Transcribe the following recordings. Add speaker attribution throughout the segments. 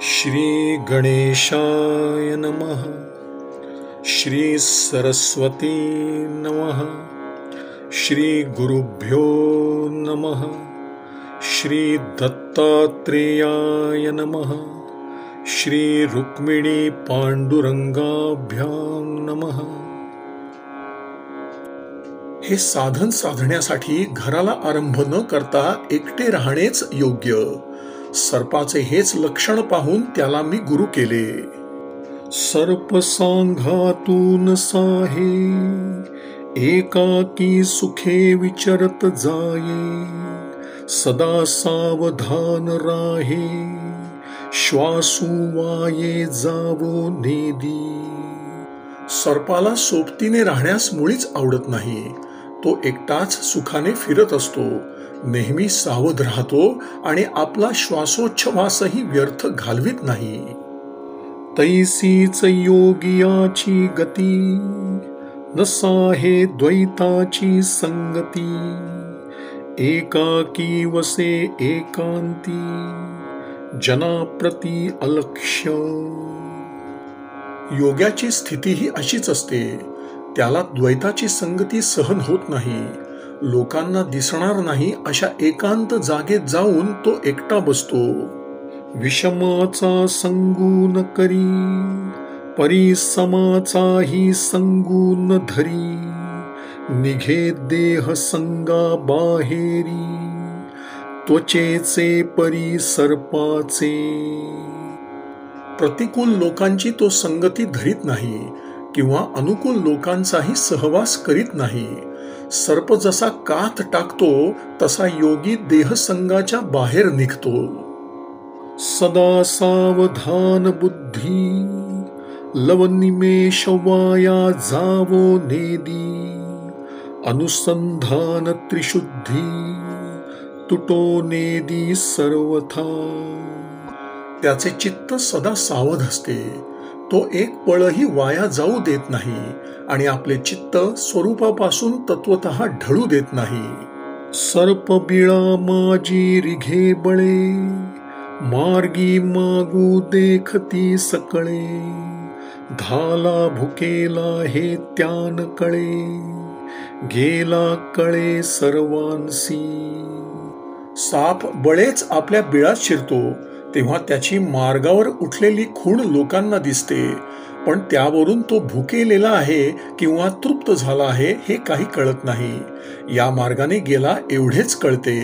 Speaker 1: श्री गणेशाय नमः। श्री सरस्वती नमः। श्री गुरुभ्यो नमः। श्री दत्तात्रेयाय नमः। श्री रुक्मिणी पांडुरंगाभ्यां नमः। हे साधन साधण्यासाठी घराला आरंभ न करता एकटे राहणेच योग्य। सर्पाचे हेच लक्षण पाहून त्याला मी गुरु केले। सर्प सांघातून साहे, एकाकी सुखे विचरत जाये, सदा सावधान राहे, श्वासू वाये जावो नेदी। सर्पाला सोबतीने राहण्यास मुळीच आवडत नाही। तो एकटाच सुखाने फिरत असतो, नेहमी सावध राहतो आणि आपला श्वासोच्छवासही व्यर्थ घालवित नाही। तैसीच योगियाची गती, नसाहे द्वैताची संगती, एकाकी वसे एकांती, जनाप्रती अलक्ष्य। योग्याची स्थिती ही अशीच असते। त्याला द्वैताची संगती सहन होत नाही। लोकांना दिसणार नाही अशा एकांत जागेत जाऊन तो एकटा बसतो। विषमाचा संगून करी, परिसमाचाही संगून धरी, निघे देह संगा बाहेरी, त्वचेचे परी सर्पाचे। प्रतिकूल लोकांची तो संगती धरीत नाही किंवा अनुकूल लोकांचाही सहवास करीत नाही। सर्प जसा कात टाकतो तसा योगी देहसंगाच्या बाहेर निघतो। सदा सावधान बुद्धी, लवनिमेष वाया जावो नेदी, अनुसंधान त्रिशुद्धी, तुटो नेदी सर्वथा। त्याचे चित्त सदा सावध असते। तो एक पळही वाया जाऊ देत नाही आणि आपले चित्त स्वरूपापासून तत्वतः ढळू देत नाही। सर्प बिळा माझी रिघे बळे, मार्गी मागू देखती सकळे, धाला भुकेला हे त्यान कळे, गेला कळे सर्वांसी। साप बळेच आपल्या बिळात शिरतो तेव्हा त्याची मार्गावर उठलेली खूण लोकांना दिसते, पण त्यावरून तो भुकेलेला आहे किंवा तृप्त झाला आहे हे काही कळत नाही। या मार्गाने गेला एवढेच कळते।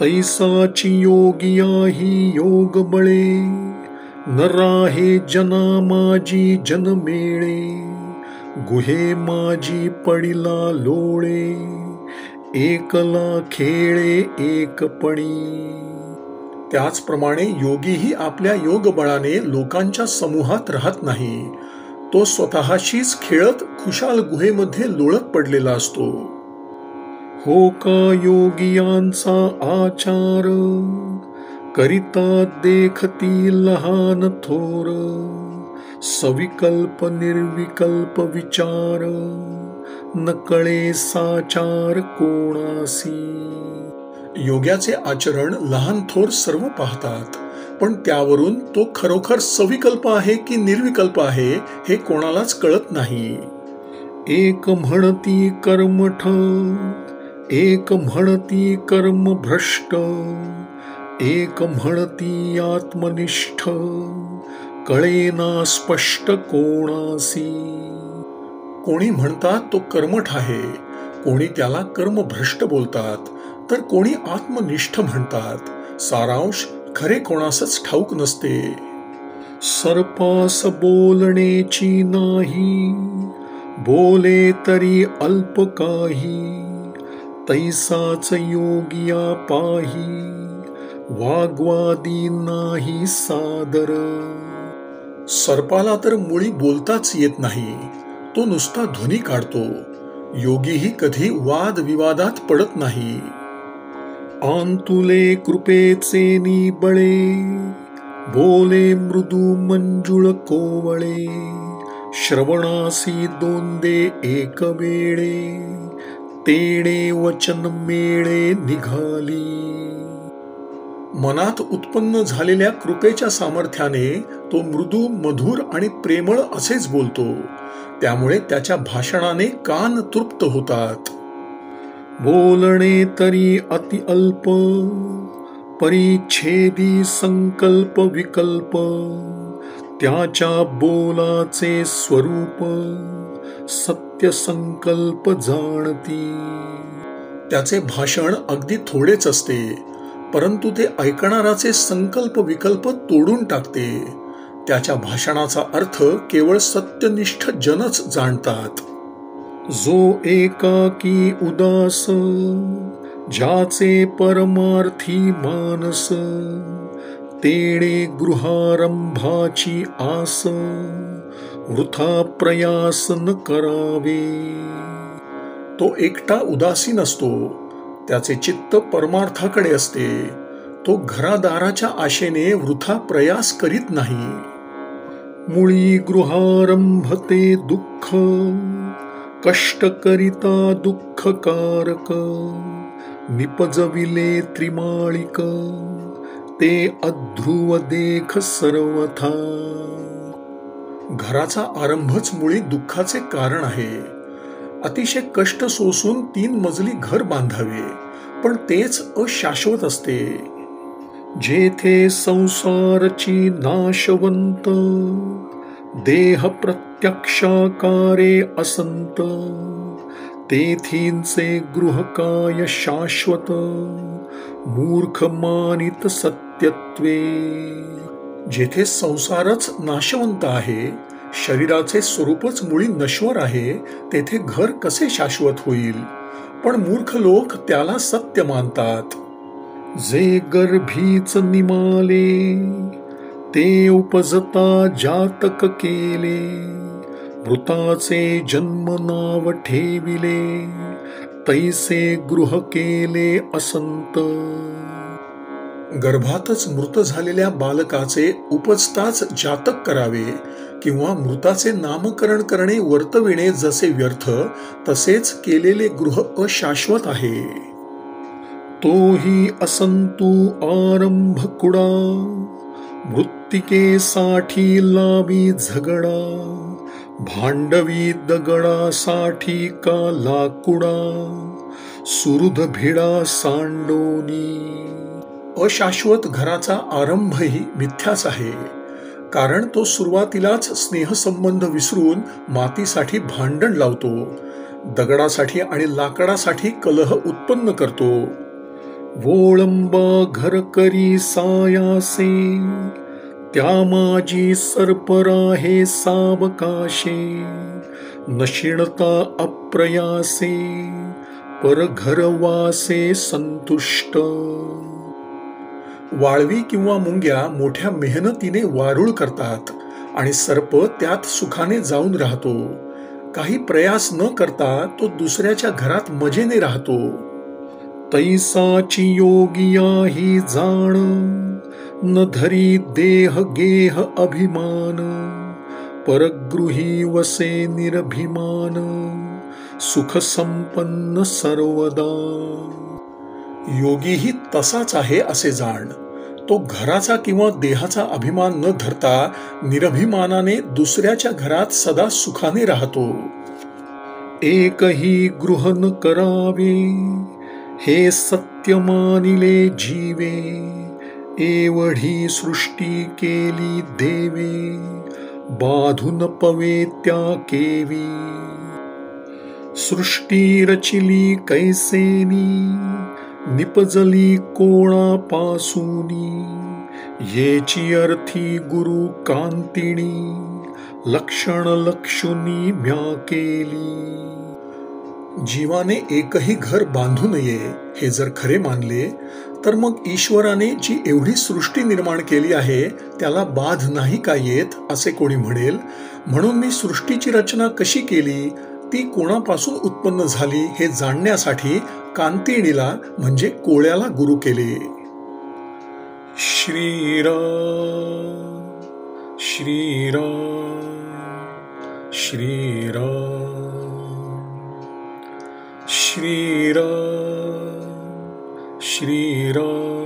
Speaker 1: तैसाची योगियाही योग बळे, न राहे जना माझी जनमेळे, गुहे माझी पडिला लोळे, एकला खेळे एकपणी। त्याचप्रमाणे योगीही आपल्या योग बळाने लोकांच्या समूहात राहत नाही। तो स्वतःशीच खेळत खुशाल गुहेमध्ये लोळत पडलेला असतो। हो का योगियांचा आचार, करिता देखती लहान थोर, सविकल्प निर्विकल्प विचार, न कळे साचार कोणासी। योग्याचे आचरण लहान थोर सर्व पाहतात, पण त्यावरून तो खरोखर सविकल्प आहे की निर्विकल्प आहे हे कोणालाच कळत नाही। एक म्हणती कर्मठ, एक म्हणती कर्म भ्रष्ट, एक म्हणती आत्मनिष्ठ, कळेना स्पष्ट कोणासी। कोणी म्हणतात तो कर्मठ आहे, कोणी त्याला कर्मभ्रष्ट बोलतात, तर कोणी आत्मनिष्ठ म्हणतात। सारांश खरे कोणासच ठाऊक नसते। सर्पास बोलणेची नाही, बोले तरी अल्प काही, तैसाच योगिया पाही, वाग्वादी नाही सादर। सर्पाला तर मुळी बोलताच येत नाही, तो नुसता ध्वनी काढतो। योगीही कधी वाद विवादात पडत नाही। आंतुले कृपेचे निबळे, बोले मृदू मंजुळ कोवळे, श्रवणासी दोंदे एक वेळे, तेणे वचन मेळे निघाली। मनात उत्पन्न झालेल्या कृपेच्या सामर्थ्याने तो मृदू, मधुर आणि प्रेमळ असेच बोलतो. त्यामुळे त्याच्या भाषणाने कान तृप्त होतात. बोलणे तरी अति अल्प, परिच्छेदी संकल्प विकल्प, त्याच्या बोलाचे स्वरूप सत्य संकल्प जाणती. त्याचे भाषण अगदी थोडेच असते, परंतु ते ऐकणाराचे संकल्प विकल्प तोडून टाकते. त्याच्या भाषणाचा अर्थ केवळ सत्यनिष्ठ जनच जाणतात. जो एकाकी उदास, ज्याचे परमार्थी मानस, तेणे गृहारंभाची आस, वृथा प्रयास न करावे. तो एकटा उदासीन असतो, त्याचे चित्त परमार्थाकडे असते. तो घरादाराच्या आशेने वृथा प्रयास करीत नाही. मुळी गृहारंभते दुःख, कष्ट करिता दुःखकारक, निपजविले त्रिमाळिक, ते अध्रुव देख सर्वथा. घराचा आरंभच मुळी दुःखाचे कारण आहे. अतिशय कष्ट सोसून 3 मजली घर बांधावे, पण तेच अशाश्वत असते. जेथे संसारची नाशवंत, देह प्रत्यक्षाकारे असंत, तेथींचे गृहकाय शाश्वत, मूर्ख मानित सत्यत्वे. जेथे संसारच नाशवंत आहे, शरीराचे स्वरूपच मुळी नश्वर आहे, तेथे घर कसे शाश्वत होईल? पण मूर्ख लोक त्याला सत्य मानतात. जे गर्भीच निमाले, ते उपजता जातक केले, मृताचे जन्म नाव ठेविले, तैसे गृह केले असंत. गर्भातच मृत झालेल्या बालकाचे उपजताच जातक करावे किंवा मृताचे नामकरण करणे वर्तविणे जसे व्यर्थ, तसेच केलेले गृह अशाश्वत आहे. तोही असंतु आरंभ कुडा, मृत्तिकेसाठी लावी झगडा, भांडवी दगडासाठी का लाकुडा, सुहृद भिडा सांडोनी. अशाश्वत घराचा आरंभही मिथ्याच आहे, कारण तो सुरुवातीलाच स्नेहसंबंध विसरून मातीसाठी भांडण लावतो, दगडासाठी आणि लाकडासाठी कलह उत्पन्न करतो. वोळंबा घर करी सायासे, त्या माझी सर्पराहे सावकाशे, नशिणता अप्रयासे, पर घरवासे संतुष्ट. वाळवी किंवा मुंग्या मोठ्या मेहनतीने वारूळ करतात आणि सर्प त्यात सुखाने जाऊन राहतो. काही प्रयास न करता तो दुसऱ्याच्या घरात मजेने राहतो. तैसाची योगिया ही जाण, न धरी देह गेह अभिमान, परगृही वसे निरभिमान, सुख संपन्न सर्वदा. योगीही तसाच आहे असे जाण. तो घराचा किंवा देहाचा अभिमान न धरता निरभिमानाने दुसऱ्याच्या घरात सदा सुखाने राहतो. एकही गृह न करावे, हे सत्य मानिले जीवे, एवढी सृष्टी केली देवे, बाधून पवे त्या केवी. सृष्टी रचिली कैसेनी, निपजली कोणापासूनी, येची अर्थी गुरु कांतिणी, लक्षण लक्षुनी म्या केली. जीवाने एकही घर बांधू नये हे जर खरे मानले, तर मग ईश्वराने जी एवढी सृष्टी निर्माण केली आहे त्याला बाध नाही का येत असे कोणी म्हणेल. म्हणून मी सृष्टीची रचना कशी केली, ती कोणापासून उत्पन्न झाली हे जाणण्यासाठी कांतिणीला म्हणजे कोळ्याला गुरु केले. श्रीराम श्रीराम श्रीराम श्रीराम श्रीराम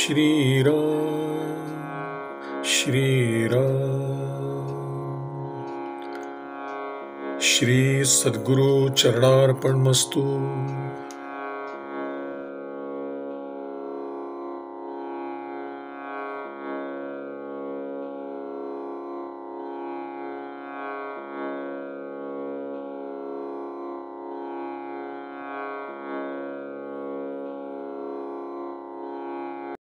Speaker 1: श्रीराम श्रीराम। श्री सद्गुरु चरणार्पणमस्तु।